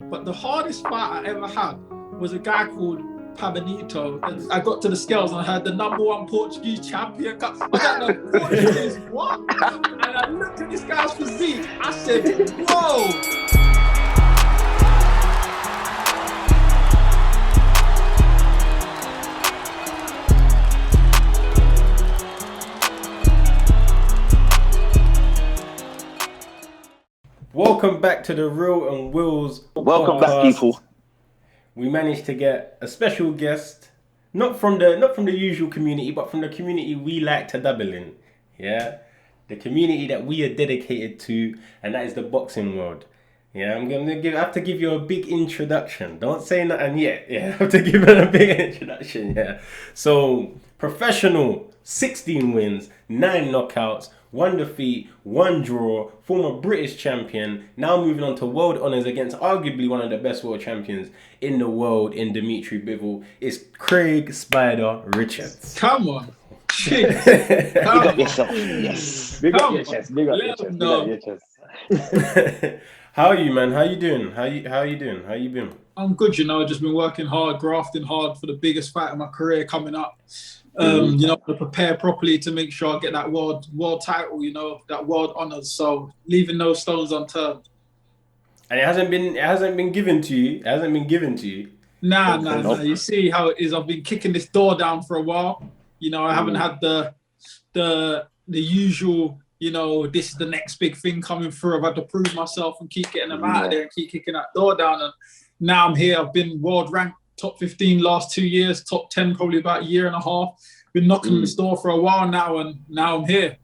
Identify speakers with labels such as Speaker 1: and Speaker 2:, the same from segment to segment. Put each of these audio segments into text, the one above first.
Speaker 1: But the hardest fight I ever had was a guy called Pabanito. And I got to the scales and I heard the #1 Portuguese champion. I was like, no, Portuguese, what? And I looked at this guy's physique. I said, whoa.
Speaker 2: Welcome back to the RIL and WILLS
Speaker 3: Welcome
Speaker 2: podcast.
Speaker 3: back, people.
Speaker 2: We managed to get a special guest, not from the usual community, but from the community we like to dabble in. Yeah, the community that we are dedicated to, and that is the boxing world. Yeah, I have to give you a big introduction. Don't say nothing yet. Yeah, I have to give it a big introduction. Yeah, so professional, 16 wins, 9 knockouts, 1 defeat, 1 draw, former British champion, now moving on to world honours against arguably one of the best world champions in the world in Dmitry Bivol. It's Craig Spider Richards.
Speaker 1: Come on.
Speaker 3: Big up yourself. Yes.
Speaker 4: Big up your chest. Big up your chest. Big up your chest.
Speaker 2: How are you, man? How you doing? How you doing? How you been?
Speaker 1: I'm good, I've just been working hard, grafting hard for the biggest fight of my career coming up. To prepare properly to make sure I get that world title, that world honours. So leaving no stones unturned.
Speaker 2: And it hasn't been given to you. It hasn't been given to you.
Speaker 1: Nah. You see how it is. I've been kicking this door down for a while. I haven't had the usual, this is the next big thing coming through. I've had to prove myself and keep getting them out of there and keep kicking that door down. And now I'm here. I've been world ranked top 15 last 2 years, top 10 probably about a year and a half. Been knocking on this door for a while now, and now I'm here.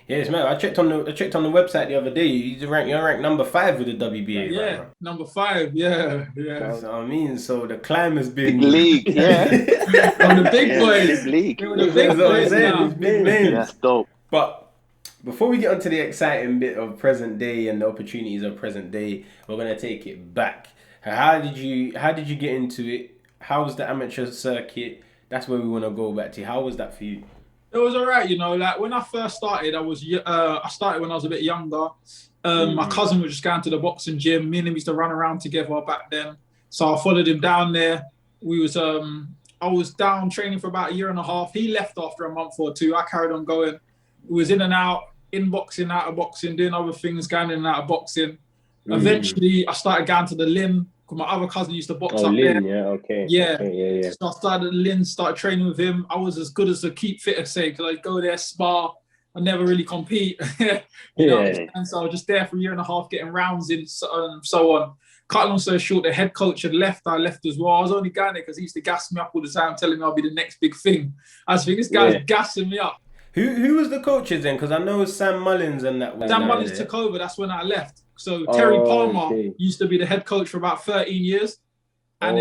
Speaker 2: Yes, man. I checked on the website the other day. You're ranked number 5 with the WBA.
Speaker 1: Yeah, right? Number 5. Yeah.
Speaker 2: That's what I mean. So the climb has been
Speaker 3: big league. Yeah.
Speaker 1: On the big boys.
Speaker 3: Big league.
Speaker 1: The big boys now.
Speaker 2: Big names.
Speaker 3: That's dope.
Speaker 2: But before we get onto the exciting bit of present day and the opportunities of present day, we're gonna take it back. How did you get into it? How was the amateur circuit? That's where we want to go back to. How was that for you?
Speaker 1: It was all right, like when I first started, I started when I was a bit younger. My cousin was just going to the boxing gym. Me and him used to run around together back then. So I followed him down there. I was down training for about a year and a half. He left after a month or 2. I carried on going. It was in and out, in boxing, out of boxing, doing other things, going in and out of boxing. Eventually, I started going to the Lynn because my other cousin used to box up
Speaker 4: Lynn,
Speaker 1: there.
Speaker 4: Yeah, okay.
Speaker 1: Yeah.
Speaker 4: Okay, yeah.
Speaker 1: So I started at Lynn, started training with him. I was as good as a keep fit, say, because I'd go there, spar. I never really compete. And so I was just there for a year and a half, getting rounds in, so on. Cut long story short, the head coach had left. I left as well. I was only going there because he used to gas me up all the time, telling me I'll be the next big thing. I was thinking, this guy's gassing me up.
Speaker 2: Who was the coaches then? Because I know Sam Mullins and that.
Speaker 1: Sam Mullins took over. That's when I left. So Terry Palmer used to be the head coach for about 13 years. And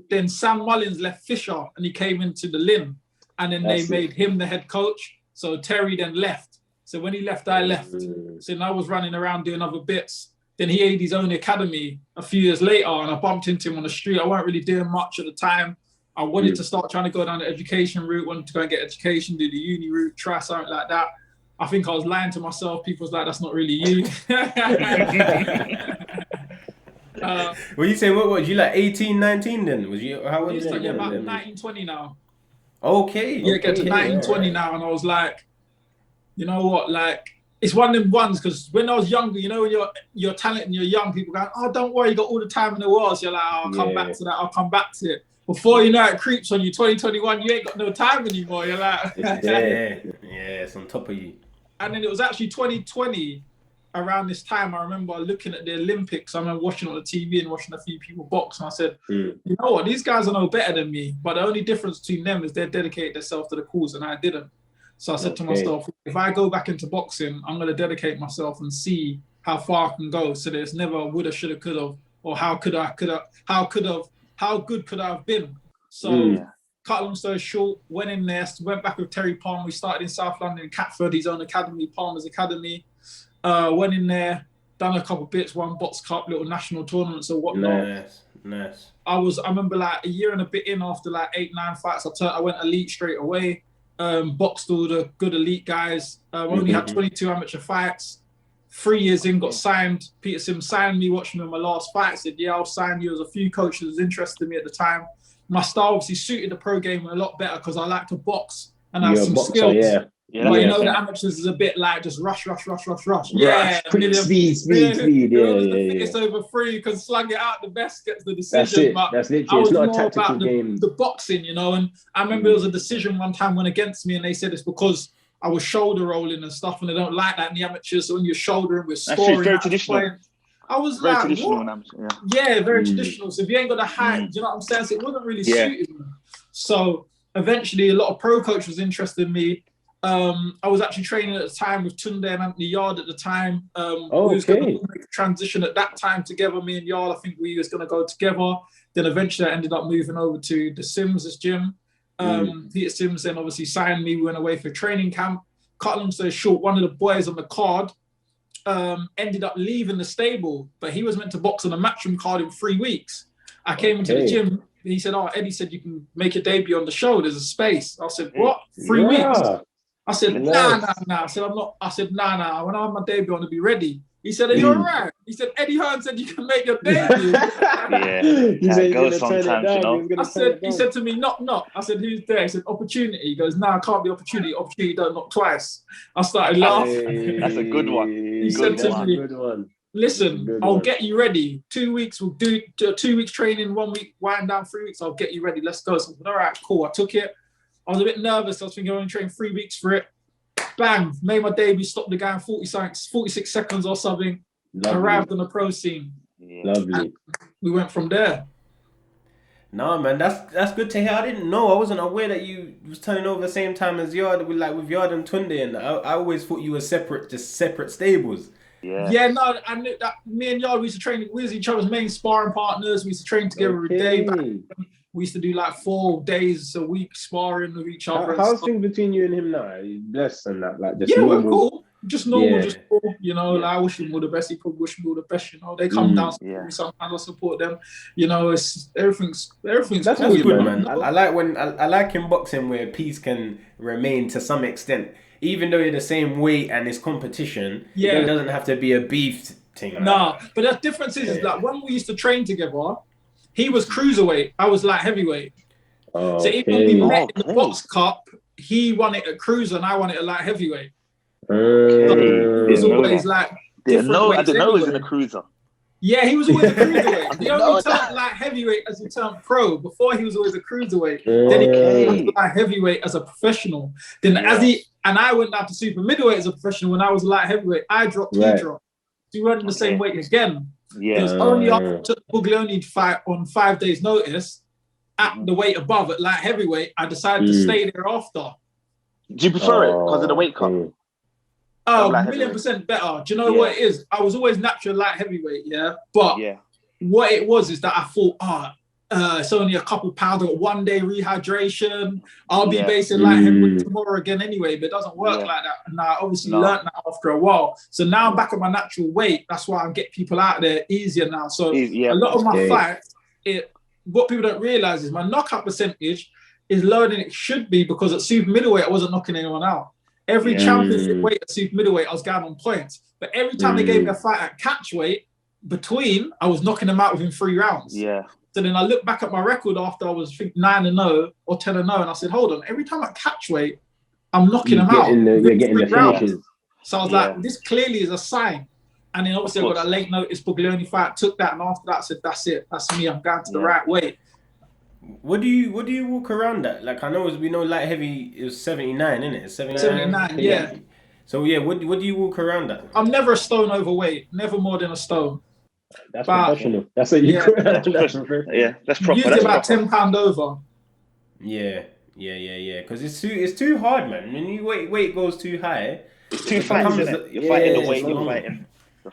Speaker 1: then Sam Mullins left Fisher and he came into the Lynn. And then they made him the head coach. So Terry then left. So when he left, I left. So then I was running around doing other bits. Then he had his own academy a few years later and I bumped into him on the street. I weren't really doing much at the time. I wanted to start trying to go down the education route, wanted to go and get education, do the uni route, try something like that. I think I was lying to myself. People was like, that's not really you.
Speaker 2: Well, you say, what was you like 18, 19 then? Was you, how old was you?
Speaker 1: About 19, 20 now.
Speaker 2: Okay.
Speaker 1: Yeah, get to 19, 20 now. And I was like, you know what, like, it's one of them ones, because when I was younger, when you're talented and you're young, people go, oh, don't worry, you got all the time in the world. So you're like, I'll come back to that, I'll come back to it. Before you know it creeps on you, 2021, you ain't got no time anymore. You're like...
Speaker 2: it's on top of you.
Speaker 1: And then it was actually 2020, around this time, I remember looking at the Olympics. I remember watching on the TV and watching a few people box. And I said, you know what, these guys are no better than me. But the only difference between them is they dedicated themselves to the cause and I didn't. So I said to myself, if I go back into boxing, I'm going to dedicate myself and see how far I can go. So there's never woulda, shoulda, coulda, or how good could I have been? So cut long story short, went in there, went back with Terry Palmer. We started in South London in Catford, his own academy, Palmer's Academy. Went in there, done a couple of bits, won Box Cup, little national tournaments or whatnot.
Speaker 2: Nice.
Speaker 1: I remember like a year and a bit in, after like 8-9 fights, I went elite straight away. Boxed all the good elite guys. Only had 22 amateur fights. 3 years in, got signed. Peter Sim signed me, watched me in my last fight. Said, yeah, I'll sign you. There was a few coaches that was interested in me at the time. My style obviously suited the pro game a lot better because I like to box and have some skills.
Speaker 3: Yeah,
Speaker 1: but you know, the amateurs is a bit like just rush. Yeah,
Speaker 3: quick, speed.
Speaker 1: It's over 3, you can slug it out. The best gets the decision.
Speaker 4: That's literally, it's not a tactical game.
Speaker 1: The boxing, you know. And I remember there was a decision one time went against me, and they said it's because I was shoulder rolling and stuff, and they don't like that in the amateurs. So when you're shouldering, we're scoring.
Speaker 3: That's very traditional.
Speaker 1: I was
Speaker 3: very
Speaker 1: like,
Speaker 3: traditional.
Speaker 1: what? Yeah, very traditional. So if you ain't got the height, you know what I'm saying? So it wasn't really suiting me. So eventually, a lot of pro coach was interested in me. I was actually training at the time with Tunde and Anthony Yard at the time. We was going to make a transition at that time together, me and Yard. I think we was going to go together. Then eventually I ended up moving over to the Sims' gym. Peter Sims then obviously signed me. We went away for training camp. Cut long story short, one of the boys on the card ended up leaving the stable, but he was meant to box on a matchroom card in 3 weeks. I came into the gym. He said, Eddie said you can make your debut on the show. There's a space. I said, what? 3 weeks? I said, nah. I said, I'm not. I said, nah. When I have my debut, I want to be ready. He said, are you all right? He said, Eddie Hearn said you can make your debut.
Speaker 3: He said, goes sometimes, you know.
Speaker 1: He said to me, knock. I said, who's there? He said, opportunity. He goes, nah, it can't be opportunity. Opportunity don't knock twice. I started laughing.
Speaker 3: That's a good one.
Speaker 1: He said to me, listen, I'll get you ready. 2 weeks, we'll do 2 weeks training, 1 week, wind down, 3 weeks. I'll get you ready. Let's go. So I said, all right, cool. I took it. I was a bit nervous. I was thinking I only trained 3 weeks for it. Bang, made my debut, stopped the guy in 46 seconds or something. Arrived on the pro scene.
Speaker 4: Lovely.
Speaker 1: We went from there.
Speaker 2: No, man, that's good to hear. I didn't know. I wasn't aware that you was turning over the same time as Yard with Yard and Tunde, and I always thought you were separate stables.
Speaker 1: Yeah, no, I knew that me and Yard, we used to train. We was each other's main sparring partners. We used to train together every day. We used to do like 4 days a week sparring with each other.
Speaker 4: How's things between you and him now? Are you blessed and that? Like just
Speaker 1: normal? We're cool. Just normal, just cool. You know, like I wish him all the best. He probably wish me all the best. You know, they come down support me sometimes. I support them. You know, it's everything's
Speaker 2: that's
Speaker 1: cool,
Speaker 2: good, man. I like in boxing where peace can remain to some extent, even though you're the same weight and it's competition. It doesn't have to be a beef thing.
Speaker 1: Nah, but the difference is like when we used to train together. He was cruiserweight. I was light heavyweight. So even when we met in the box cup, he won it at cruiser and I won it at light heavyweight. It was always like
Speaker 3: I didn't know he was in a cruiser.
Speaker 1: Yeah, he was always a cruiserweight. He only turned light heavyweight as he turned pro. Before he was always a cruiserweight. Then he came to light heavyweight as a professional. Then I went down to super middleweight as a professional. When I was light heavyweight, I dropped, he dropped. So we weren't in the same weight again. It was only after the Buglioni fight on 5 days' notice at the weight above at light heavyweight, I decided to stay there after.
Speaker 3: Do you prefer it because of the weight cut?
Speaker 1: Oh, a million % better. Do you know what it is? I was always natural light heavyweight, but what it was is that I thought, it's only a couple pounds, I got 1 day rehydration. I'll be basing light heavyweight tomorrow again anyway, but it doesn't work like that. And I obviously learned that after a while. So now I'm back at my natural weight. That's why I get people out there easier now. So a lot of my fights, what people don't realize is my knockout percentage is lower than it should be because at super middleweight, I wasn't knocking anyone out. Every championship weight at super middleweight, I was going on points. But every time they gave me a fight at catch weight, I was knocking them out within 3 rounds. So then I looked back at my record after I was 9-0 or 10-0, and I said, hold on, every time I catch weight, I'm knocking them out.
Speaker 4: You're getting the finishes.
Speaker 1: So I was like, this clearly is a sign. And then obviously I got that late notice Buglioni fight, took that, and after that I said, that's it, that's me, I'm going to the right way.
Speaker 2: What do you walk around at? Like I know we know light heavy is 79, isn't it?
Speaker 1: 79, yeah.
Speaker 2: So what do you walk around at?
Speaker 1: I'm never a stone overweight, never more than a stone.
Speaker 4: That's professional. That's what you
Speaker 3: that's proper.
Speaker 1: Usually about 10 pounds over.
Speaker 2: Yeah. Because it's too hard, man. When you weight goes too high,
Speaker 3: it's too fast, isn't it? You're fighting the weight. You're fighting.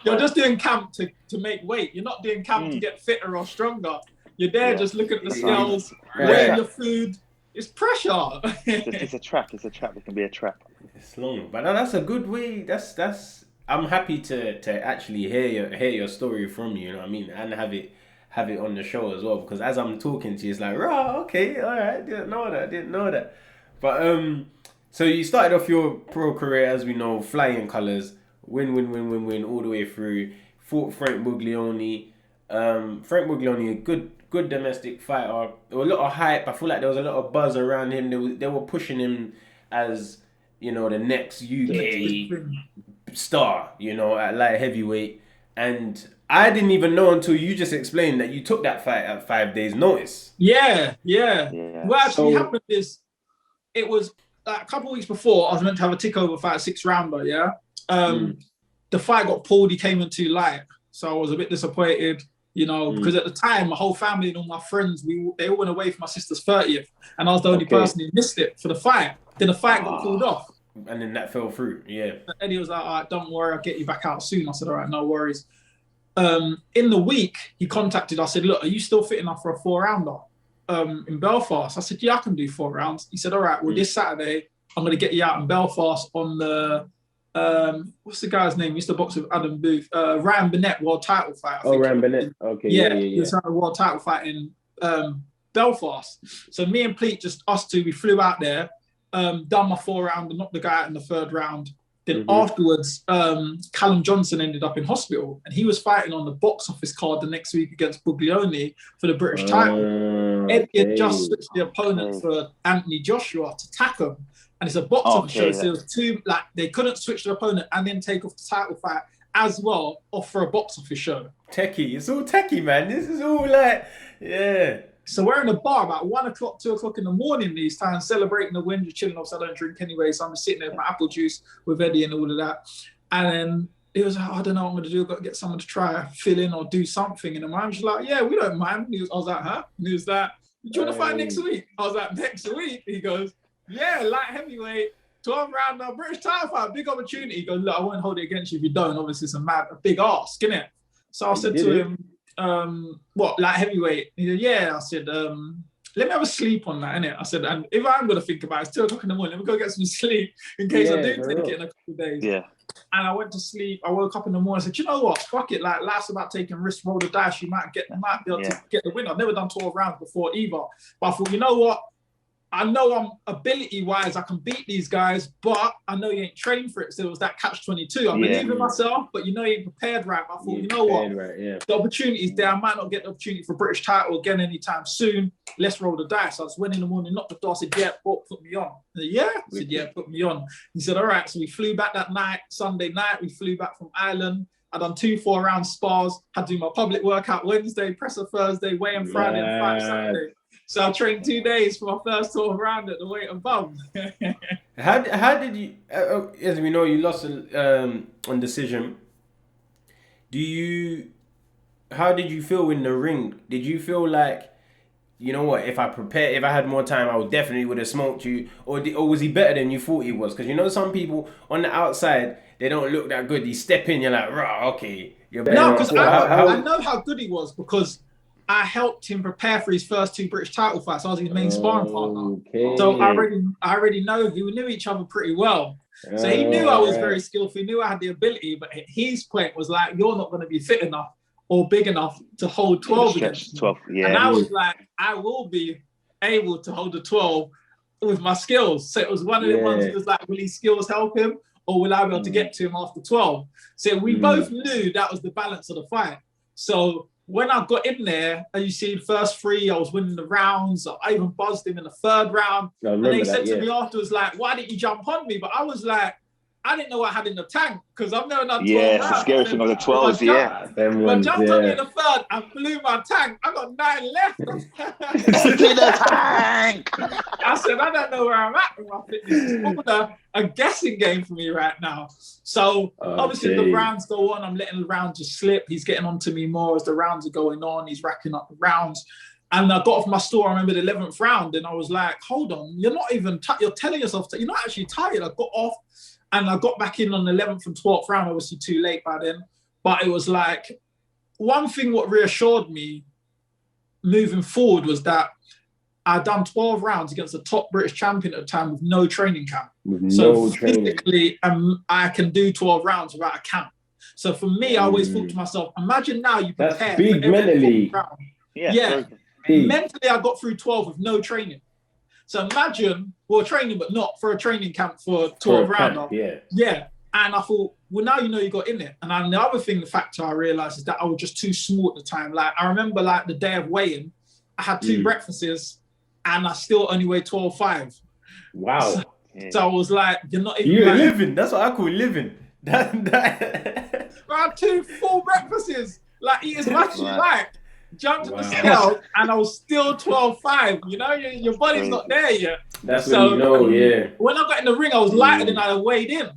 Speaker 1: You're just doing camp to make weight. You're not doing camp to get fitter or stronger. You're there just looking at the scales, weighing your food. It's pressure.
Speaker 3: It's a trap. It can be a trap.
Speaker 2: It's long, but that's a good way. That's. I'm happy to actually hear your story from you. You know what I mean, and have it on the show as well. Because as I'm talking to you, it's like, okay, all right, didn't know that. But so you started off your pro career, as we know, flying colours. win all the way through. Fought Frank Buglioni. Frank Buglioni, a good domestic fighter. There was a lot of hype. I feel like there was a lot of buzz around him. They were pushing him as, you know, the next UK star, you know, at light heavyweight. And I didn't even know until you just explained that you took that fight at 5 days' notice.
Speaker 1: Yeah. What actually happened is, it was a couple of weeks before I was meant to have a takeover fight, 6-rounder. Yeah. The fight got pulled. He came in too light, so I was a bit disappointed. You know, because at the time, my whole family and all my friends, they all went away for my sister's 30th, and I was the only person who missed it for the fight. Then the fight got called off.
Speaker 2: And then that fell through, yeah.
Speaker 1: And Eddie was like, all right, don't worry, I'll get you back out soon. I said, all right, no worries. In the week, he contacted, I said, look, are you still fit enough for a 4-rounder in Belfast? I said, yeah, I can do 4 rounds. He said, all right, well, this Saturday, I'm going to get you out in Belfast on the, what's the guy's name? He used to box with Adam Booth. Ryan Burnett world title fight.
Speaker 4: Ryan Burnett. Okay.
Speaker 1: Yeah. He was having a world title fight in Belfast. So me and Pleat, just us two, we flew out there, done my 4-rounder, knocked the guy out in the 3rd round. Then afterwards, Callum Johnson ended up in hospital, and he was fighting on the box office card the next week against Buglioni for the British title. Eddie had just switched the opponent for Anthony Joshua to tack him. And it's a box office show, so it was two, like, they couldn't switch the opponent and then take off the title fight as well, off for a box office show.
Speaker 2: Techie, it's all techie, man. This is all like, yeah.
Speaker 1: So we're in a bar about 1 o'clock, 2 o'clock in the morning these times, celebrating the win, just chilling off. So I don't drink anyway, so I'm just sitting there with my apple juice with Eddie and all of that. And then it was like, I don't know what I'm going to do. I've got to get someone to try fill in or do something. And the man was like, yeah, we don't mind. I was like, huh? And he was like, do you want to fight next week? I was like, next week? He goes, yeah, light heavyweight, 12-rounder, British title fight, big opportunity. He goes, look, I won't hold it against you if you don't. Obviously, it's a big ask, innit? So I said to him, what, light heavyweight? He said, yeah. I said, let me have a sleep on that, innit? I said, and if I'm going to think about it, it's 2 o'clock in the morning, let me go get some sleep in case I do take it in a couple of days.
Speaker 3: Yeah.
Speaker 1: And I went to sleep. I woke up in the morning. I said, you know what? Fuck it. Like, life's about taking risks, roll the dice. You might be able to get the win. I've never done 12 rounds before either. But I thought, you know what? I know I'm ability-wise, I can beat these guys, but I know you ain't trained for it. So it was that catch-22. I believe in myself, but you know you ain't prepared right. I thought, you know what? The opportunity's there. I might not get the opportunity for British title again anytime soon. Let's roll the dice. I just went in the morning, knocked the door, said, yeah, put me on. I said, yeah? I said, yeah, put me on. He said, all right. So we flew back that night, Sunday night. We flew back from Ireland. I done 2 4-round spars. Had to do my public workout Wednesday, presser Thursday, weigh-in Friday, and fight Saturday. So I trained 2 days for my first 12-round at the weight above.
Speaker 2: How did you? As we know, you lost on decision. How did you feel in the ring? Did you feel like, you know what, if I had more time, I would have smoked you, or was he better than you thought he was? Because you know some people on the outside, they don't look that good. You step in, you're like, rah, okay, you're better.
Speaker 1: No, because I know how good he was because I helped him prepare for his first 2 British title fights. I was his main sparring partner. So I already know, we knew each other pretty well. So he knew I was very skillful. He knew I had the ability, but his point was like, you're not going to be fit enough or big enough to hold 12 against me.
Speaker 3: 12, yeah.
Speaker 1: And I was like, I will be able to hold the 12 with my skills. So it was one of the ones that was like, will his skills help him or will I be able to get to him after 12? So we both knew that was the balance of the fight. So when I got in there, and you see the first 3, I was winning the rounds. I even buzzed him in the 3rd round. And they said to me afterwards, like, why didn't you jump on me? But I was like, I didn't know what I had in the tank because I've never done 12 rounds.
Speaker 3: Yeah, it's the scary thing of the 12s,
Speaker 1: When I jumped on me in the 3rd, I blew my tank. I got 9 left.
Speaker 3: In the tank!
Speaker 1: I said, I don't know where I'm at with my fitness. It's all a guessing game for me right now. So obviously the rounds go on. I'm letting the rounds just slip. He's getting onto me more as the rounds are going on. He's racking up the rounds. And I got off my store, I remember the 11th round, and I was like, hold on, you're not even, you're telling yourself that you're not actually tired. I got off and I got back in on the 11th and 12th round, obviously too late by then. But it was like, one thing what reassured me moving forward was that I'd done 12 rounds against the top British champion at the time with no training camp. Physically, I can do 12 rounds without a camp. So for me, I always thought to myself, imagine now you prepare.
Speaker 4: That's big mentally.
Speaker 1: Yeah. Mentally, I got through 12 with no training. So imagine, training, but not for a training camp for 12 rounds.
Speaker 4: Yeah.
Speaker 1: And I thought, well, now you know you got in it. And then the other thing, the factor I realized is that I was just too small at the time. Like, I remember like the day of weighing, I had 2 breakfasts and I still only weighed 12.5.
Speaker 2: Wow.
Speaker 1: So I was like, you're not even.
Speaker 2: You're living. That's what I call living.
Speaker 1: I had 2 full breakfasts. Like, eat as much as you like. Jumped on the scale and I was still 12.5. You know, your body's not there yet.
Speaker 2: That's when you know, yeah.
Speaker 1: When I got in the ring, I was lighter than I weighed in.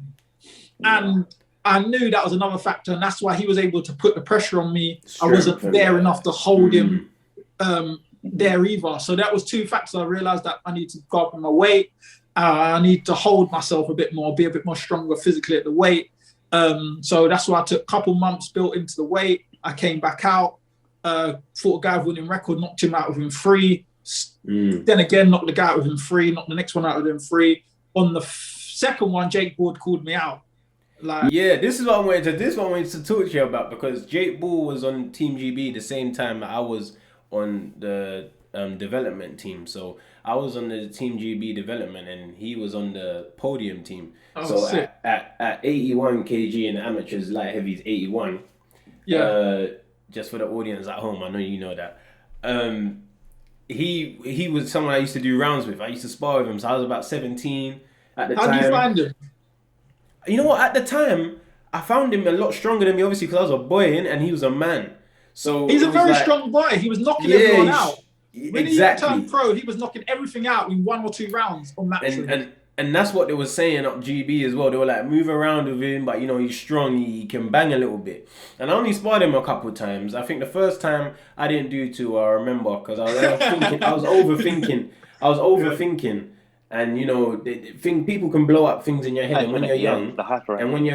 Speaker 1: And I knew that was another factor, and that's why he was able to put the pressure on me. I wasn't there enough to hold him there either. So that was 2 factors. I realized that I need to go up in my weight. I need to hold myself a bit more, be a bit more stronger physically at the weight. So that's why I took a couple months built into the weight. I came back out, fought a guy with winning record, knocked him out within 3. Then again, knocked the guy out within 3, knocked the next one out within 3. On the second one, Jake Ball called me out. Like,
Speaker 2: yeah, this is what I wanted to talk to you about, because Jake Ball was on Team GB the same time that I was on the development team. So I was on the Team GB development and he was on the podium team. At 81 kg in the amateurs, light heavies 81. Yeah. Just for the audience at home, I know you know that. He was someone I used to do rounds with. I used to spar with him. So I was about 17 at the time.
Speaker 1: How did you find him?
Speaker 2: You know what? At the time, I found him a lot stronger than me, obviously, because I was a boy and he was a man. So
Speaker 1: he's a very strong boy. He was knocking everyone out. When he turned pro, he was knocking everything out in 1 or 2 rounds on match.
Speaker 2: And that's what they were saying up GB as well. They were like, move around with him, but you know, he's strong, he can bang a little bit. And I only sparred him a couple of times. I think the first time I didn't do too well, I remember, because I was overthinking. And you know, people can blow up things in your head, and when you're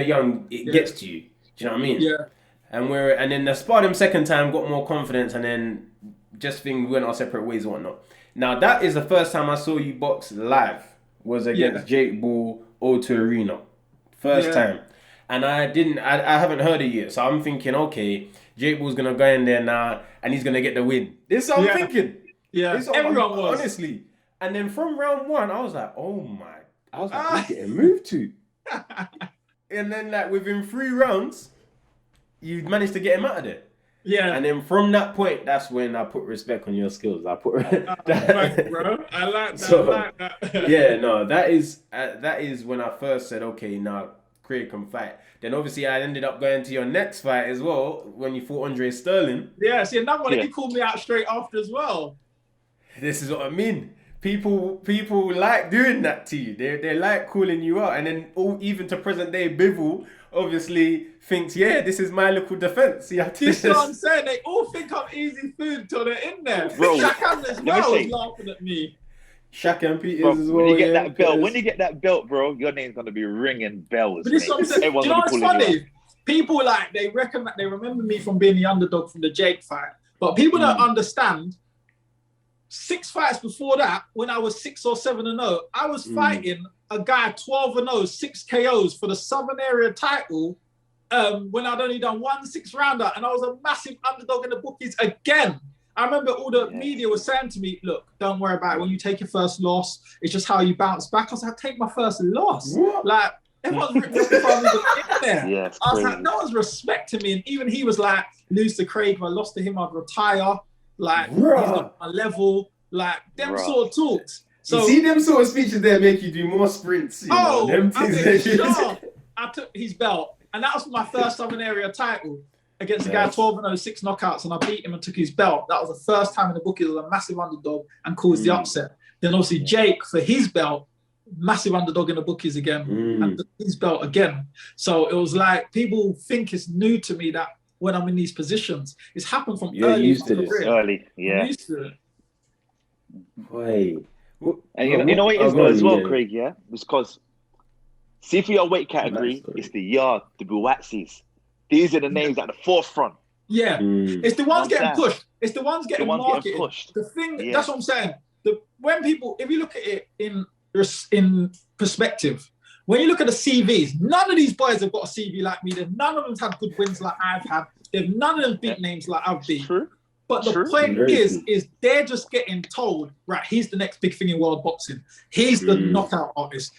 Speaker 2: young, it gets to you. Do you know what I mean?
Speaker 1: Yeah.
Speaker 2: And then I sparred him second time, got more confidence, and then just things went our separate ways and whatnot. Now that is the first time I saw you box live, was against Jake Ball, O2 Arena. First time. And I haven't heard it yet. So I'm thinking, okay, Jake Ball's gonna go in there now and he's gonna get the win. This is what I'm thinking.
Speaker 1: Yeah, everyone was.
Speaker 2: Honestly. And then from round 1, I was like, oh my, he's getting moved to. And then like within 3 rounds, you managed to get him out of there. Yeah. And then from that point, that's when I put respect on your skills. I put
Speaker 1: thanks, bro. I like that.
Speaker 2: Yeah, no, that is when I first said, okay, now Craig can fight. Then obviously I ended up going to your next fight as well when you fought Andre Sterling.
Speaker 1: Yeah, see another one, he called me out straight after as well.
Speaker 2: This is what I mean. People like doing that to you. They like calling you out, and then even to present day Bivol obviously thinks, yeah, this is my little defense. Yeah,
Speaker 1: this is what I'm saying. They all think I'm easy food until they're in there. Bro, Shaq as well was laughing at me.
Speaker 2: Shaq and Peters as well.
Speaker 3: When you get that belt, bro, your name's gonna be ringing bells.
Speaker 1: But this is what I'm saying. Do you know what's funny? People they remember me from being the underdog from the Jake fight, but people don't understand. 6 fights before that, when I was 6 or 7-0, I was fighting a guy 12-0, 6 KOs for the Southern Area title when I'd only done 1 6-rounder, and I was a massive underdog in the bookies again. I remember all the media was saying to me, look, don't worry about it. When you take your first loss, it's just how you bounce back. I was like, take my first loss. What? Like, everyone's in there. Yeah, I was like, no one's respecting me. And even he was like, lose to Craig. If I lost to him, I'd retire. Like, he's not my level, like, them sort of talks. So,
Speaker 2: you see them sort of speeches there make you do more sprints.
Speaker 1: I took his belt, and that was my first Southern Area title against a guy 12-0, 6 knockouts, and I beat him and took his belt. That was the first time in the book he was a massive underdog and caused the upset. Then obviously Jake, for his belt, massive underdog in the bookies again, and his belt again. So it was like, people think it's new to me that when I'm in these positions, it's happened from early.
Speaker 3: Used to this. Early, yeah.
Speaker 1: I'm used to it.
Speaker 2: Wait.
Speaker 3: And you know what it is as well, Craig, yeah? Because, see, for your weight category, it's the Yard, the Buatsis. These are the names at the forefront.
Speaker 1: Yeah. It's the ones getting pushed. It's the ones getting marketed. The thing, that's what I'm saying. When people, if you look at it in perspective, when you look at the CVs, none of these boys have got a CV like me. None of them's had good wins like I've had. None of them beat names like I've beat.
Speaker 3: True.
Speaker 1: But the point is they're just getting told, right, he's the next big thing in world boxing. He's the knockout artist.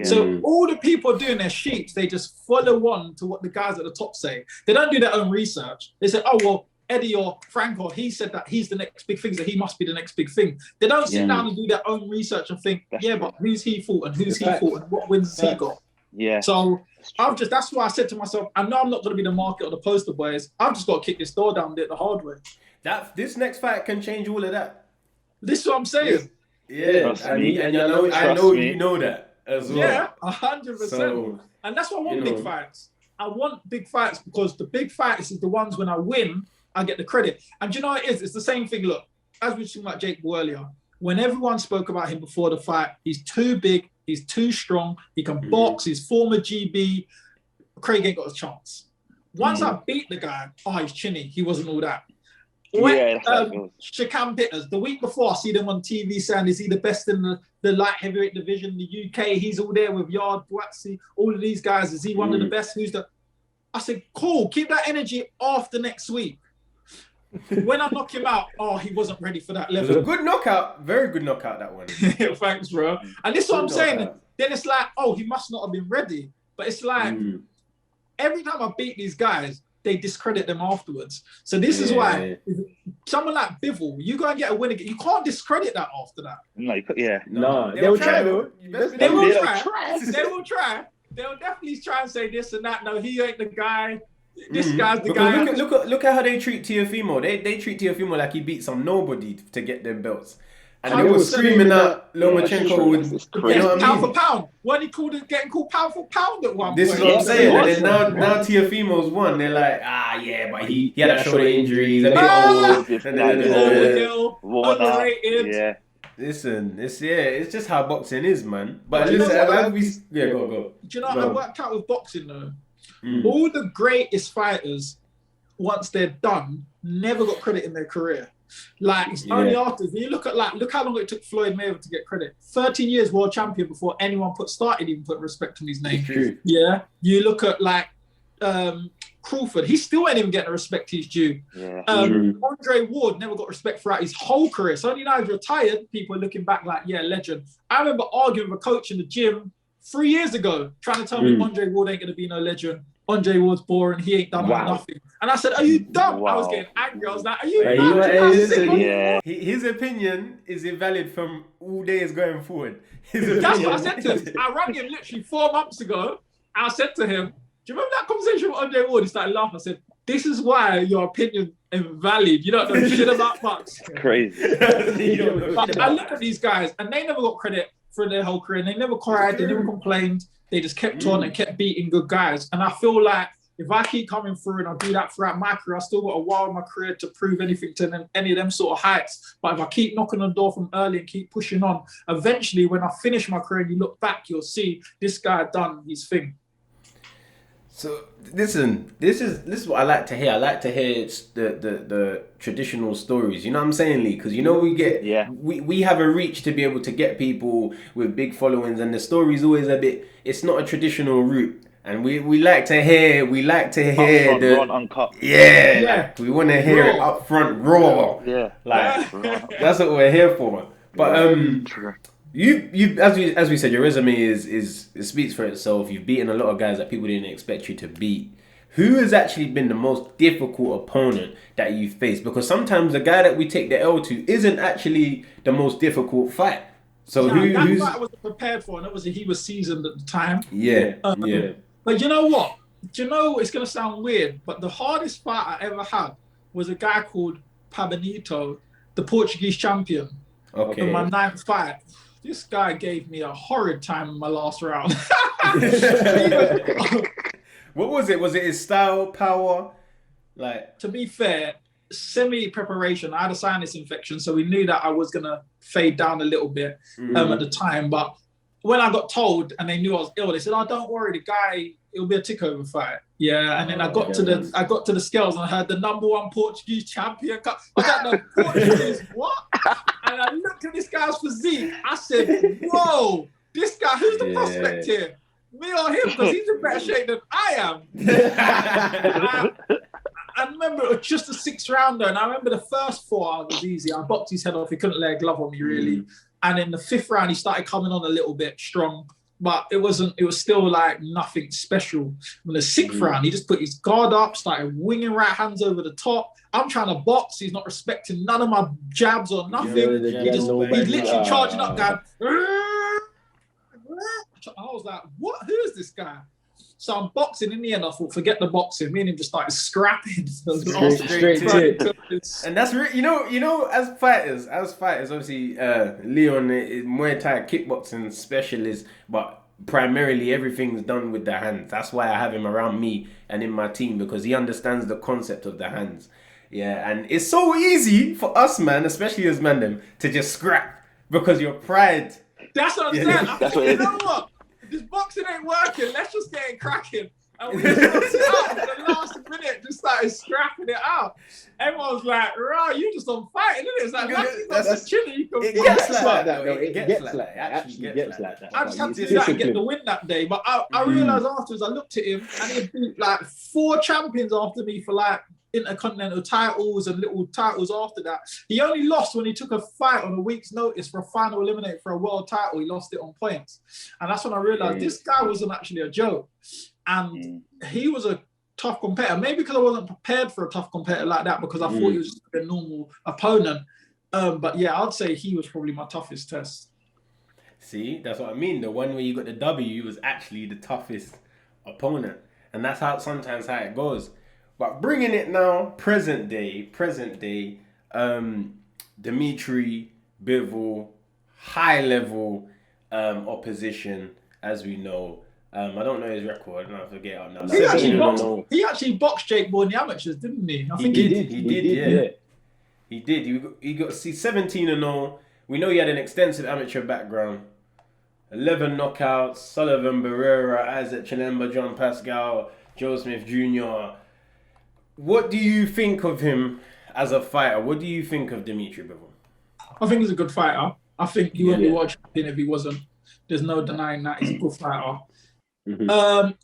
Speaker 1: So all the people doing their sheets, they just follow on to what the guys at the top say. They don't do their own research. They say, oh, well, Eddie or Franco, he said that he's the next big thing, so he must be the next big thing. They don't sit down and do their own research and think, but who's he fought and who's he fought and what wins has he got? Yeah. So that's why I said to myself, I know I'm not going to be the market or the poster boys. I've just got to kick this door down the hard way.
Speaker 2: This next fight can change all of that.
Speaker 1: This is what I'm saying.
Speaker 2: Yeah, I know you know that as well. Yeah,
Speaker 1: 100%. And that's why I want big fights. I want big fights because the big fights is the ones when I win, I get the credit. And do you know what it is? It's the same thing. Look, as we were talking about Jake Paul earlier, when everyone spoke about him before the fight, he's too big, he's too strong, he can box, he's former GB. Craig ain't got a chance. Once I beat the guy, he's chinny, he wasn't all that. When Shakan Bitters, the week before, I see them on TV saying, is he the best in the light heavyweight division in the UK? He's all there with Yard, Buatsi, all of these guys. Is he one of the best? I said, cool, keep that energy after next week. When I knock him out, he wasn't ready for that level.
Speaker 2: It was a good knockout, very good knockout, that one.
Speaker 1: Thanks, bro. And this is what I'm saying. Then it's like, he must not have been ready. But it's like, every time I beat these guys, they discredit them afterwards. So this is why someone like Bivol, you go and get a win again, you can't discredit that after that.
Speaker 4: No, they will try though.
Speaker 1: They will try. They will try. They'll definitely try and say this and that. No, he ain't the guy. This guy's the guy.
Speaker 2: Look at how they treat Teofimo. They treat Teofimo like he beat some nobody to get them belts. And they were screaming at Lomachenko with
Speaker 1: pound for pound. When he getting called pound for pound at one point.
Speaker 2: This is what I'm saying. And then now Teofimo's won. They're like, but he had a shoulder injury. He's a bit old.
Speaker 1: Overrated.
Speaker 2: Listen, it's just how boxing is, man. But
Speaker 1: go.
Speaker 2: Do
Speaker 1: you know what I worked out with boxing though? All the greatest fighters, once they're done, never got credit in their career. Like it's only after. You look how long it took Floyd Mayweather to get credit. 13 years world champion before anyone even put respect on his name.
Speaker 2: True.
Speaker 1: Yeah. You look at Crawford, he still ain't even getting the respect he's due. Andre Ward never got respect throughout his whole career. So only now he's retired, people are looking back like, legend. I remember arguing with a coach in the gym 3 years ago, trying to tell me Andre Ward ain't going to be no legend. Andre Ward's boring, he ain't done nothing. And I said, are you dumb? I was getting angry. I was like, are you dumb?
Speaker 2: His opinion is invalid from all days going forward.
Speaker 1: That's what I said to him. I rang him literally 4 months ago. I said to him, do you remember that conversation with Andre Ward? He started laughing. I said, this is why your opinion is invalid. You don't know shit about box.
Speaker 3: Crazy.
Speaker 1: I look at these guys and they never got credit for their whole career. And they never cried. They never complained. They just kept on and kept beating good guys. And I feel like if I keep coming through and I do that throughout my career, I still got a while in my career to prove anything to them, any of them sort of heights. But if I keep knocking on the door from early and keep pushing on, eventually when I finish my career and you look back, you'll see this guy done his thing.
Speaker 2: So listen, this is what I like to hear. I like to hear the traditional stories. You know what I'm saying, Lee? Because we have a reach to be able to get people with big followings, and the story's always it's not a traditional route. And we like to hear
Speaker 3: upfront,
Speaker 2: the
Speaker 3: raw, uncut.
Speaker 2: Like, we want to hear it up front raw. That's what we're here for. But you as we said, your resume is it speaks for itself. You've beaten a lot of guys that people didn't expect you to beat. Who has actually been the most difficult opponent that you've faced? Because sometimes the guy that we take the L to isn't actually the most difficult fight. So
Speaker 1: that fight I wasn't prepared for, and obviously he was seasoned at the time. But you know what? It's going to sound weird, but the hardest fight I ever had was a guy called Pabanito, the Portuguese champion.
Speaker 2: Okay.
Speaker 1: In my 9th fight. This guy gave me a horrid time in my last round.
Speaker 2: What was it? Was it his style, power?
Speaker 1: To be fair, semi-preparation. I had a sinus infection, so we knew that I was going to fade down a little bit at the time. But when I got told and they knew I was ill, they said, don't worry, the guy, it'll be a takeover fight. Yeah, and then I got to the scales and I heard the #1 Portuguese champion. I got the Portuguese what? And I looked at this guy's physique. I said, whoa, this guy, who's the prospect here? Me or him? Because he's in better shape than I am. I remember it was just a 6th rounder, and I remember the first 4 was easy. I boxed his head off. He couldn't lay a glove on me really. And in the 5th round, he started coming on a little bit strong, but it was still like nothing special. In the 6th round, he just put his guard up, started winging right hands over the top. I'm trying to box. He's not respecting none of my jabs or nothing. He's literally charging up, going. I was like, what? Who is this guy? So I'm boxing. In the end, I thought, forget the boxing. Me and him just started scrapping.
Speaker 2: Straight. And that's you know, as fighters, obviously, Leon is Muay Thai kickboxing specialist, but primarily everything's done with the hands. That's why I have him around me and in my team, because he understands the concept of the hands. Yeah, and it's so easy for us, man, especially as men, to just scrap because your pride.
Speaker 1: That's what I'm saying. I thought, you know what? This boxing ain't working. Let's just get it cracking. And we just out in the last minute, just started scrapping it out. Everyone was like, "Rah, you just on fighting, isn't it?" It's like, that's chilly.
Speaker 2: It gets like that, though. It gets like that. It actually gets like that.
Speaker 1: I just had to do that and get the win that day. But I realised afterwards, I looked at him and he beat like 4 champions after me for like intercontinental titles and little titles after that. He only lost when he took a fight on a week's notice for a final eliminate for a world title. He lost it on points. And that's when I realised this guy wasn't actually a joke. And he was a tough competitor. Maybe because I wasn't prepared for a tough competitor like that, because I thought he was a normal opponent. But yeah, I'd say he was probably my toughest test.
Speaker 2: See, that's what I mean. The one where you got the W was actually the toughest opponent. And that's sometimes how it goes. But bringing it now, present day, Dmitry Bivol, high level opposition, as we know. I don't know his record. I don't forget it now.
Speaker 1: He actually boxed Jake Paul in the amateurs, didn't he? I think
Speaker 2: he did. He did. He got 17-0. We know he had an extensive amateur background. 11 knockouts. Sullivan Barrera, Isaac Chilemba, John Pascal, Joe Smith Jr. What do you think of him as a fighter? What do you think of Dmitry Bivol?
Speaker 1: I think he's a good fighter. I think he wouldn't be world champion if he wasn't. There's no denying that he's a good fighter.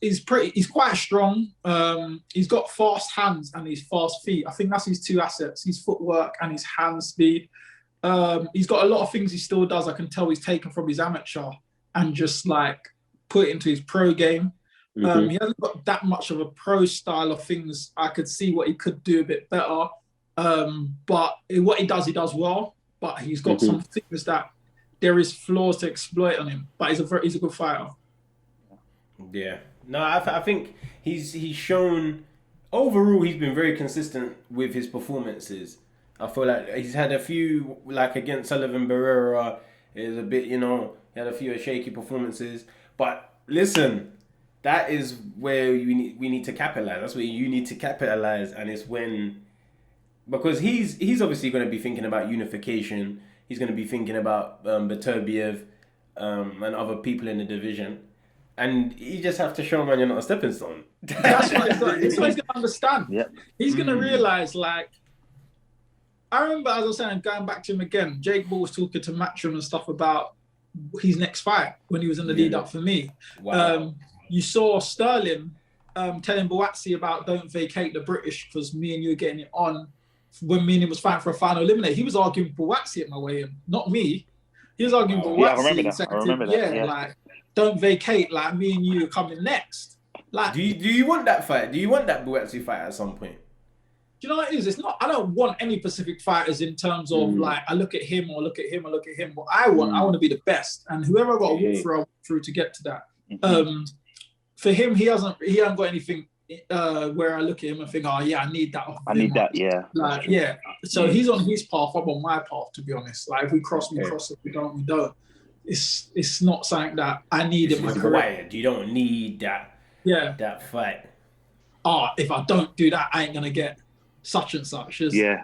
Speaker 1: He's quite strong. He's got fast hands and he's fast feet. I think that's his 2 assets, his footwork and his hand speed. He's got a lot of things he still does. I can tell he's taken from his amateur and just like put it into his pro game. He hasn't got that much of a pro style of things. I could see what he could do a bit better. But what he does well. But he's got some things that there is flaws to exploit on him. But he's a good fighter.
Speaker 2: Yeah. No, I think he's shown, overall, he's been very consistent with his performances. I feel like he's had a few, like against Sullivan Barrera, is a bit, he had a few shaky performances. But listen, that is where we need to capitalize. That's where you need to capitalize, and it's when, because he's obviously going to be thinking about unification. He's going to be thinking about Beterbiev and other people in the division. And you just have to show man you're not a stepping stone.
Speaker 1: That's what he's going to understand. Yep. He's going to realise, like, I remember, as I was saying, going back to him again, Jake Paul was talking to Matchroom and stuff about his next fight when he was in the lead up for me.
Speaker 2: Wow.
Speaker 1: You saw Sterling telling Boatsi about don't vacate the British because me and you were getting it on when me and him was fighting for a final eliminate. He was arguing Boatsi at my way in, not me. He was arguing Boatsi.
Speaker 3: Yeah, I remember that.
Speaker 1: Yeah, like, don't vacate, like me and you are coming next. Like,
Speaker 2: do you want that fight? Do you want that Boatsi fight at some point?
Speaker 1: Do you know what it is? It's not. I don't want any specific fighters in terms of like I look at him or look at him or look at him. What I want to be the best, and whoever I got to walk through, I'll walk through to get to that. For him, he hasn't got anything where I look at him and think, oh yeah, I need that.
Speaker 3: I need that. Yeah.
Speaker 1: Like So he's on his path. I'm on my path. To be honest, like if we cross, we cross. If we don't, we don't. It's not something that I need in my career.
Speaker 2: You don't need that.
Speaker 1: Yeah.
Speaker 2: That fight.
Speaker 1: Oh, if I don't do that, I ain't gonna get such and such.
Speaker 3: Yeah,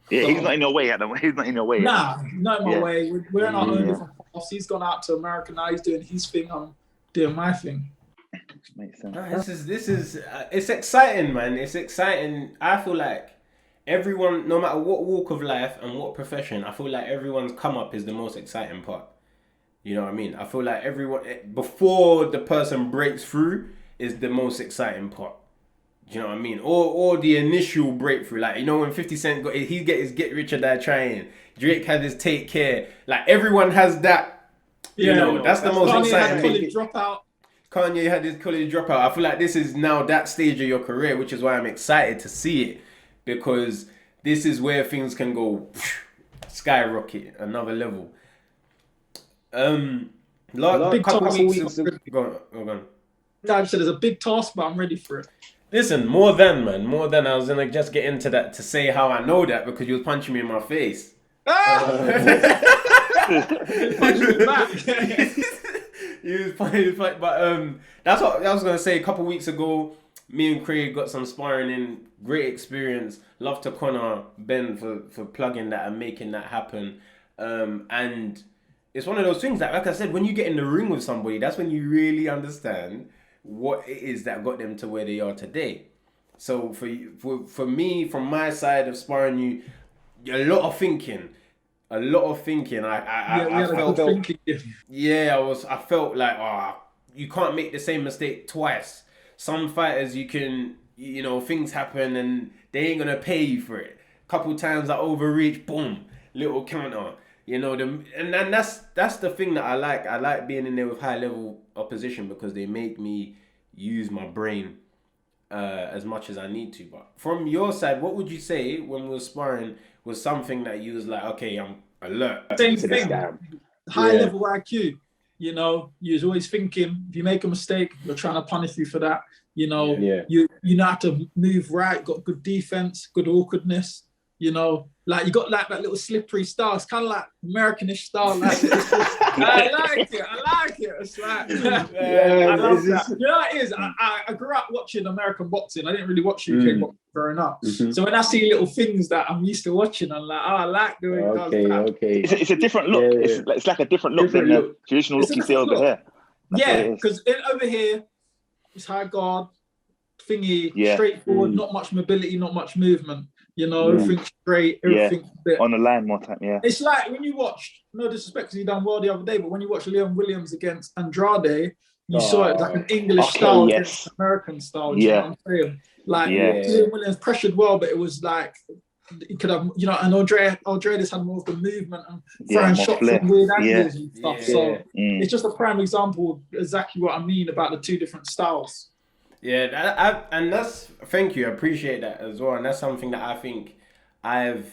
Speaker 3: he's not in your way at the moment. He's not in your way.
Speaker 1: Nah, not in my way. We're in our own different paths. He's gone out to America now. He's doing his thing. I'm doing my thing.
Speaker 3: Makes sense.
Speaker 2: No, this is it's exciting, man. It's exciting. I feel like everyone, no matter what walk of life and what profession, I feel like everyone's come up is the most exciting part. You know what I mean? I feel like everyone, before the person breaks through, is the most exciting part. Do you know what I mean? Or the initial breakthrough, like, you know, when 50 Cent got he get his Get Rich or Die Trying, Drake had his Take Care. Like, everyone has that. You know, that's the most exciting thing. Kanye had his college dropout. I feel like this is now that stage of your career, which is why I'm excited to see it, because this is where things can go skyrocket, another level.
Speaker 1: Big
Speaker 2: couple weeks
Speaker 1: ago.
Speaker 2: Go on.
Speaker 1: No, I just said there's a big task, but I'm ready for it.
Speaker 2: Listen, more than I was gonna just get into that to say how I know that, because you was punching me in my face.
Speaker 1: Punching me back.
Speaker 2: He was funny, but that's what I was gonna say. A couple weeks ago, me and Craig got some sparring in. Great experience. Love to Connor, Ben for plugging that and making that happen. And it's one of those things that, like I said, when you get in the ring with somebody, that's when you really understand what it is that got them to where they are today. So for me, from my side of sparring you, a lot of thinking. I felt like, you can't make the same mistake twice. Some fighters you can, you know, things happen and they ain't gonna pay you for it. Couple times I overreach, boom, little counter. You know, and that's the thing that I like. I like being in there with high level opposition because they make me use my brain as much as I need to. But from your side, what would you say when we were sparring was something that you was like, okay, I'm alert?
Speaker 1: Same thing. High level IQ. You know, you're always thinking, if you make a mistake, you're trying to punish you for that. You know, you know how to move right, got good defense, good awkwardness. You know, like you got like that little slippery style. It's kind of like Americanish style. Like, I like it. It's like, I love that. You know what it is? I grew up watching American boxing. I didn't really watch UK boxing growing up. Mm-hmm. So when I see little things that I'm used to watching, I'm like, I like doing that.
Speaker 3: Okay. It's a different look. Yeah. It's like a different look than the traditional look you see over here.
Speaker 1: Yeah, because over here, it's high guard, thingy, straightforward, not much mobility, not much movement. You know, everything's straight, everything's
Speaker 3: on the line more time,
Speaker 1: It's like when you watched, no disrespect because he done well the other day, but when you watched Leon Williams against Andrade, you saw it like an English style against American style. Do you know what I'm saying? Like, Leon Williams pressured well, but it was like, he could have, you know, and Andre just had more of the movement and throwing shots from weird angles and stuff. So it's just a prime example of exactly what I mean about the two different styles.
Speaker 2: Yeah, and that's, thank you, I appreciate that as well, and that's something that I think I've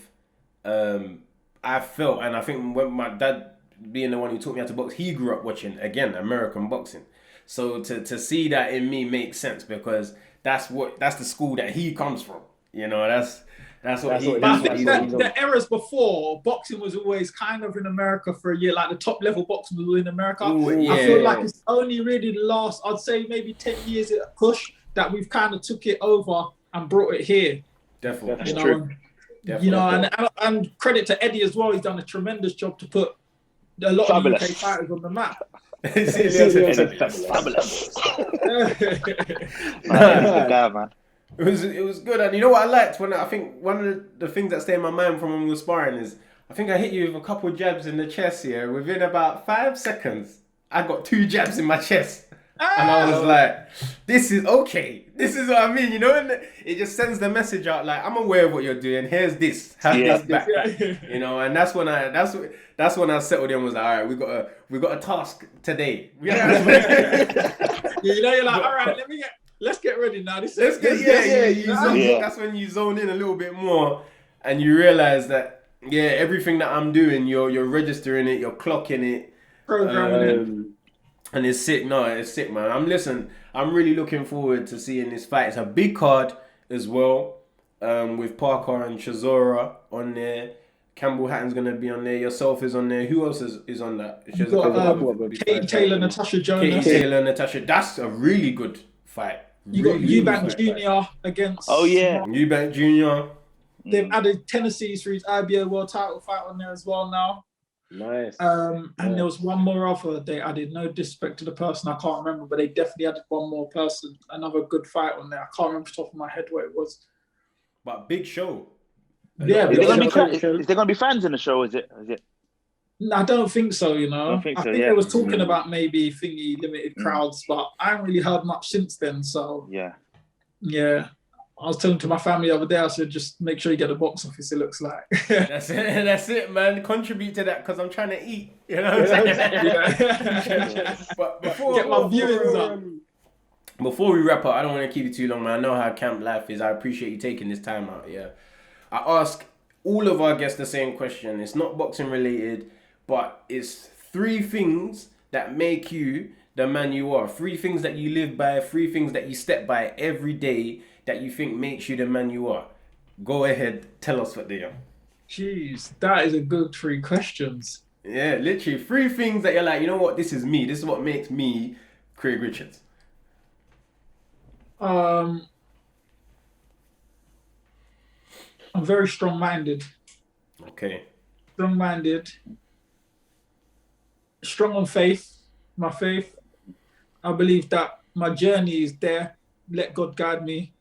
Speaker 2: felt, and I think when my dad being the one who taught me how to box, he grew up watching, again, American boxing, so to see that in me makes sense, because that's the school that he comes from, you know, that's what
Speaker 1: the eras before, boxing was always kind of in America for a year, like the top level boxing was in America. I feel like it's only really the last, I'd say maybe 10 years at a push, that we've kind of took it over and brought it here.
Speaker 2: Definitely.
Speaker 1: That's true. You know, and credit to Eddie as well, he's done a tremendous job to put a lot of UK fighters on the map.
Speaker 3: Man.
Speaker 2: It was good, and you know what I liked, when I think one of the things that stayed in my mind from when we were sparring is, I think I hit you with a couple of jabs in the chest here. Within about 5 seconds, I got 2 jabs in my chest, and I was like, "This is okay. This is what I mean." You know, and it just sends the message out like, "I'm aware of what you're doing. Here's this. Have this back." You know, and that's when I settled in and was like, "All right, we got a task today." You know,
Speaker 1: you're like, "All right, let's get ready now." That's
Speaker 2: when you zone in a little bit more, and you realize that everything that I'm doing, you're registering it, you're clocking it,
Speaker 1: programming it,
Speaker 2: and it's sick. No, it's sick, man. I'm really looking forward to seeing this fight. It's a big card as well, with Parker and Chisora on there. Campbell Hatton's gonna be on there. Yourself is on there. Who else is on that?
Speaker 1: You've got Katie Taylor, Natasha Jonas.
Speaker 2: Katie Taylor, Natasha. That's a really good fight.
Speaker 1: You got Eubank Jr. against...
Speaker 2: Eubank Jr.
Speaker 1: They've added Tennessee's for his IBO World title fight on there as well now.
Speaker 4: Nice.
Speaker 1: And there was one more offer they added. No disrespect to the person, I can't remember, but they definitely added one more person. Another good fight on there. I can't remember off the top of my head what it was.
Speaker 2: But big show.
Speaker 3: Yeah. Is there going to be fans in the show? Is it?
Speaker 1: No, I don't think so, you know. I think they was talking about maybe limited crowds, but I haven't really heard much since then. So yeah. I was telling to my family the other day, I said, just make sure you get the box office, it looks like.
Speaker 2: That's it, man. Contribute to that because I'm trying to eat. You know what I'm saying?
Speaker 1: Yeah.
Speaker 2: But
Speaker 1: Get my viewings up.
Speaker 2: Before we wrap up, I don't want to keep it too long, man. I know how camp life is. I appreciate you taking this time out, yeah. I ask all of our guests the same question. It's not boxing related, but it's 3 things that make you the man you are. 3 things that you live by, 3 things that you step by every day that you think makes you the man you are. Go ahead, tell us what they are.
Speaker 1: Jeez, that is a good 3 questions.
Speaker 2: Yeah, literally 3 things that you're like, you know what, this is me. This is what makes me Craig Richards.
Speaker 1: I'm very strong-minded.
Speaker 2: Okay.
Speaker 1: Strong-minded. Strong on faith. My faith. I believe that my journey is there. Let God guide me.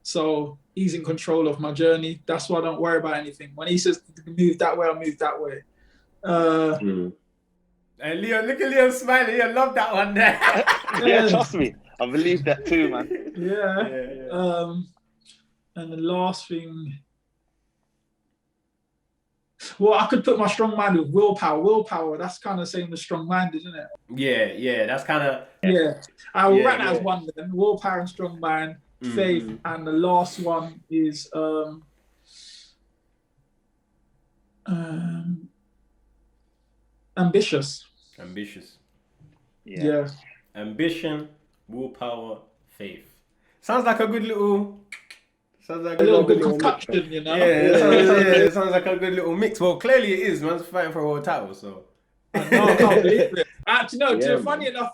Speaker 1: So he's in control of my journey. That's why I don't worry about anything. When he says move that way, I'll move that way.
Speaker 2: And Leon, look at Leon smiling. I love that one there.
Speaker 3: Yeah, trust me. I believe that too, man.
Speaker 1: Yeah. And the last thing, well, I could put my strong mind with willpower. Willpower, that's kind of saying the strong-minded, isn't it?
Speaker 2: Yeah, that's kind of...
Speaker 1: Yeah. I will write that as one then. Willpower and strong mind, faith, and the last one is ambitious.
Speaker 2: Ambitious.
Speaker 1: Yeah.
Speaker 2: Ambition, willpower, faith. Sounds like a good little... Sounds like
Speaker 1: a little good concoction, you know?
Speaker 2: Yeah, it sounds like a good little mix. Well, clearly it is. Man's fighting for a world title, so...
Speaker 1: No, I can't believe it. Actually, no, funny enough,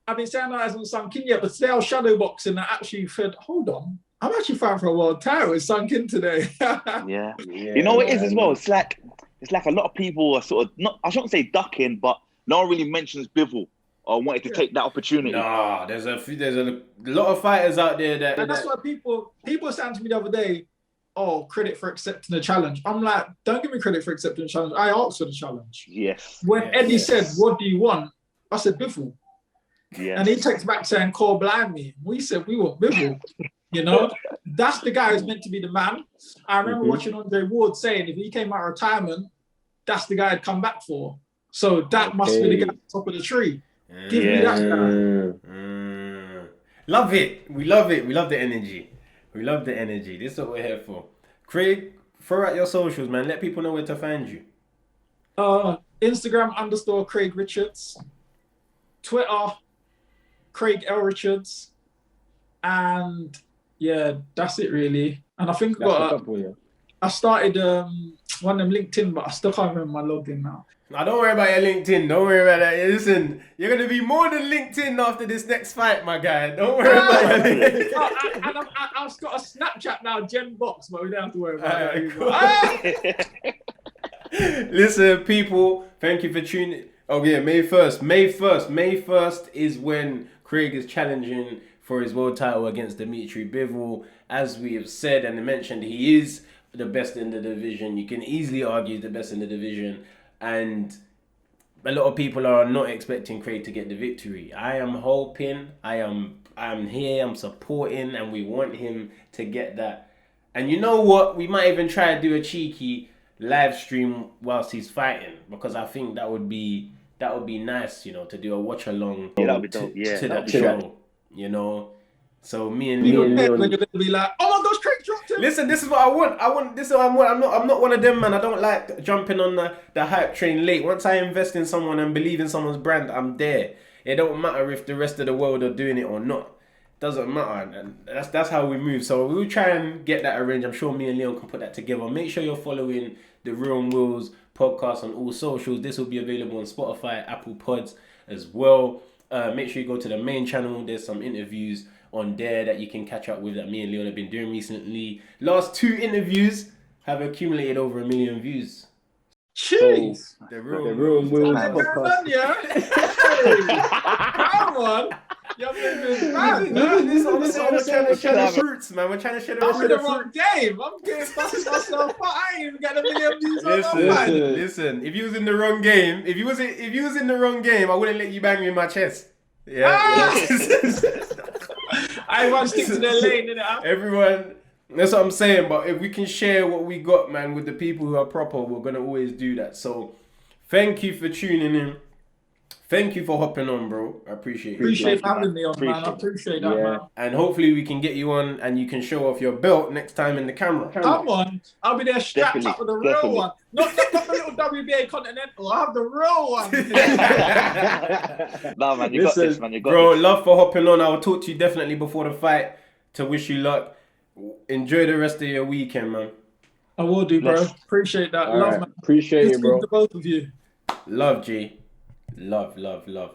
Speaker 1: I've been saying that hasn't sunk in yet, but today I was shadow boxing and I actually said, hold on, I'm actually fighting for a world title. It's sunk in today.
Speaker 3: Yeah. You know what it is as well? It's like a lot of people are sort of, not, I shouldn't say ducking, but no one really mentions Bivol or wanted to take that opportunity.
Speaker 2: Nah, there's a lot of fighters out there that...
Speaker 1: And that's why people saying to me the other day, oh, credit for accepting the challenge. I'm like, don't give me credit for accepting the challenge. I asked for the challenge.
Speaker 3: Yes.
Speaker 1: When Eddie said, what do you want? I said, Bivol.
Speaker 3: Yes.
Speaker 1: And he texts back saying, call blind me. We said, we want Bivol. You know, that's the guy who's meant to be the man. I remember watching Andre Ward saying, if he came out of retirement, that's the guy I'd come back for. So that must be the guy at the top of the tree. Give me that guy.
Speaker 2: Love it. We love it. We love the energy. We love the energy. This is what we're here for. Craig, throw out your socials, man. Let people know where to find you.
Speaker 1: Instagram _ Craig Richards. Twitter, Craig L. Richards. And yeah, that's it really. And I think I started one of them LinkedIn, but I still can't remember my login now.
Speaker 2: Now, don't worry about your LinkedIn. Don't worry about that. Listen, you're going to be more than LinkedIn after this next fight, my guy. Don't worry about your LinkedIn.
Speaker 1: And I've got a Snapchat now, Gen Box, but we don't have to worry about that.
Speaker 2: Listen, people, thank you for tuning. Oh, yeah, May 1st. May 1st is when Craig is challenging for his world title against Dmitry Bivol. As we have said and mentioned, he is the best in the division. You can easily argue the best in the division. And a lot of people are not expecting Craig to get the victory. I am hoping, I'm here, I'm supporting, and we want him to get that. And you know what? We might even try to do a cheeky live stream whilst he's fighting, because I think that would be nice, you know, to do a watch along to that show, you know. So me and Leon,
Speaker 1: we're gonna be like, oh my gosh, Craig dropped him.
Speaker 2: Listen, this is what I want. This is what I want. I'm not one of them, man. I don't like jumping on the hype train late. Once I invest in someone and believe in someone's brand, I'm there. It don't matter if the rest of the world are doing it or not. Doesn't matter, and that's how we move. So we'll try and get that arranged. I'm sure me and Leon can put that together. Make sure you're following the Real and Wills podcast on all socials. This will be available on Spotify, Apple Pods as well. Make sure you go to the main channel. There's some interviews on there that you can catch up with that me and Leon have been doing recently. Last 2 interviews have accumulated over 1 million views.
Speaker 1: Jeez.
Speaker 2: So, the Real and Wills podcast.
Speaker 1: Come on. You're making man.
Speaker 2: We're trying to share the fruits, man. We're trying to share the fruits.
Speaker 1: I'm in the wrong game. I'm getting busting myself out. I ain't even got 1 million views on that.
Speaker 2: Listen. If you was in the wrong game, if you was in the wrong game, I wouldn't let you bang me in my chest. Yeah.
Speaker 1: Everyone stick to their lane, innit?
Speaker 2: Everyone, that's what I'm saying. But if we can share what we got, man, with the people who are proper, we're gonna always do that. So, thank you for tuning in. Thank you for hopping on, bro. I appreciate it.
Speaker 1: Appreciate having me on, man. I appreciate that, man.
Speaker 2: And hopefully we can get you on and you can show off your belt next time in the camera.
Speaker 1: Come on. I'll be there strapped up with the real one. Not the little WBA Continental. I'll have the real one.
Speaker 3: No, man, you got this, man. You got
Speaker 2: bro,
Speaker 3: this.
Speaker 2: love for hopping on. I'll talk to you definitely before the fight to wish you luck. Enjoy the rest of your weekend, man.
Speaker 1: I will do, bro. Appreciate that. Love, man.
Speaker 4: Appreciate you, bro.
Speaker 1: To both of you.
Speaker 2: Love, G. Love, love, love.